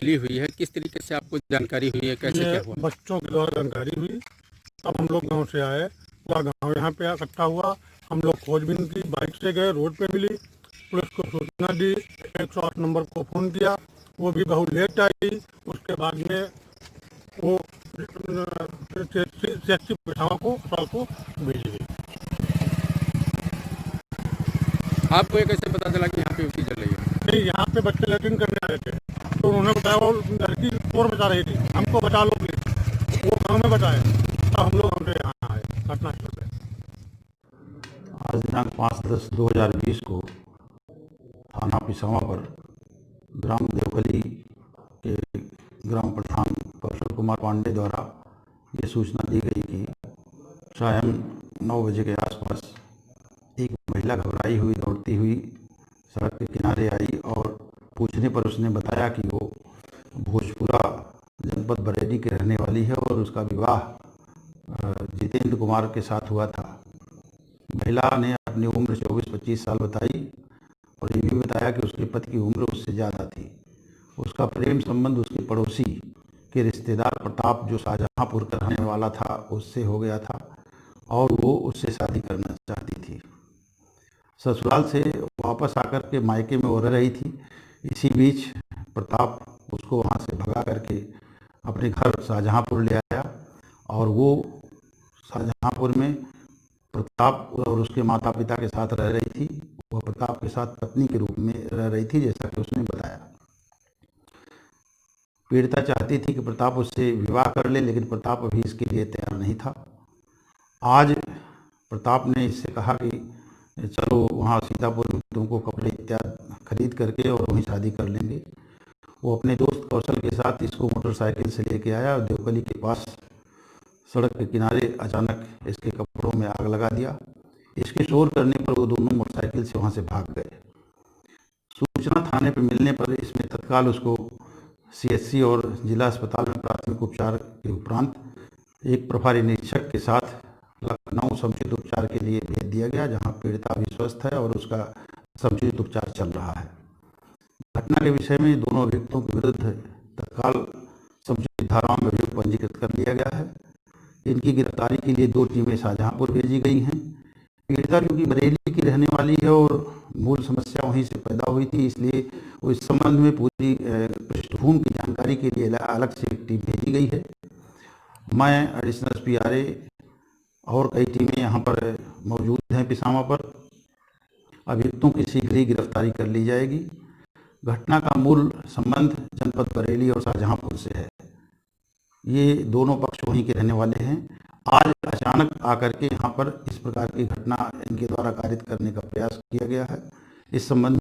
मिली हुई है, किस तरीके से आपको जानकारी हुई है, कैसे ये क्या हुआ? बच्चों के द्वारा जानकारी हुई। अब हम लोग गांव से आए, पूरा गांव यहाँ पे इकट्ठा हुआ। हम लोग खोजबीन की, बाइक से गए, रोड पे मिली, पुलिस को सूचना दी, 108 नंबर को फ़ोन किया, वो भी बहुत लेट आई। उसके बाद में वो सेक्सी पेशावा को अस्पताल को भेज गई। आपको ये कैसे पता चला कि यहाँ पे ड्यूटी चल रही है? नहीं, यहाँ पे बच्चे लैट्रिन करने आए थे, तो उन्होंने बताया, वो लड़की शोर बचा रही थी, हमको बचा लो प्लीज। वो गाँव में बताए, तब हम लोग हमसे यहाँ आए घटनास्थल पे। आज दिनांक 5/10/2020 को थाना पिसावा पर ग्राम देवकली के ग्राम प्रधान कौशल कुमार पांडे द्वारा ये सूचना दी गई कि सायं 9 बजे के आसपास एक महिला घबराई हुई दौड़ती हुई सड़क के किनारे आई और पूछने पर उसने बताया कि वो भोजपुरा जनपद बरेली की रहने वाली है और उसका विवाह जितेंद्र कुमार के साथ हुआ था। महिला ने अपनी उम्र 24-25 साल बताई और ये भी बताया कि उसके पति की उम्र उससे ज़्यादा थी। उसका प्रेम संबंध उसके पड़ोसी के रिश्तेदार प्रताप, जो शाहजहांपुर का रहने वाला था, उससे हो गया था और वो उससे शादी करना चाहती थी। ससुराल से वापस आकर के मायके में वो रह रही थी। इसी बीच प्रताप उसको वहाँ से भगा करके अपने घर शाहजहांपुर ले आया और वो शाहजहांपुर में प्रताप और उसके माता पिता के साथ रह रही थी। वह प्रताप के साथ पत्नी के रूप में रह रही थी, जैसा कि उसने बताया। पीड़िता चाहती थी कि प्रताप उससे विवाह कर ले, लेकिन प्रताप अभी इसके लिए तैयार नहीं था। आज प्रताप ने इससे कहा कि चलो वहाँ सीतापुर में तुमको कपड़े इत्यादि खरीद करके और वहीं शादी कर लेंगे। वो अपने दोस्त कौशल के साथ इसको मोटरसाइकिल से लेके आया और देवकली के पास सड़क के किनारे अचानक इसके कपड़ों में आग लगा दिया। इसके शोर करने पर वो दोनों मोटरसाइकिल से वहाँ से भाग गए। सूचना थाने पर मिलने पर इसमें तत्काल उसको CHC और जिला अस्पताल में प्राथमिक उपचार के उपरांत एक प्रभारी निरीक्षक के साथ लखनऊ समुचित उपचार के लिए भेज दिया गया, जहां पीड़िता अभी स्वस्थ है और उसका समुचित उपचार चल रहा है। घटना के विषय में दोनों अभियुक्तों के विरुद्ध तत्काल समुचित धाराओं में अभियोग पंजीकृत कर लिया गया है। इनकी गिरफ्तारी के लिए 2 टीमें शाहजहांपुर भेजी गई हैं। पीड़िता क्योंकि बरेली की रहने वाली है और मूल समस्या वहीं से पैदा हुई थी, इसलिए वो इस संबंध में पूरी पृष्ठभूमि की जानकारी के लिए अलग से एक टीम भेजी गई है। मैं एडिशनल SP RA और कई टीमें यहाँ पर मौजूद हैं पिसामा पर। अभियुक्तों की शीघ्र ही गिरफ्तारी कर ली जाएगी। घटना का मूल संबंध जनपद बरेली और शाहजहांपुर से है। ये दोनों पक्ष वहीं के रहने वाले हैं। आज अचानक आकर के यहाँ पर इस प्रकार की घटना इनके द्वारा कारित करने का प्रयास किया गया है। इस संबंध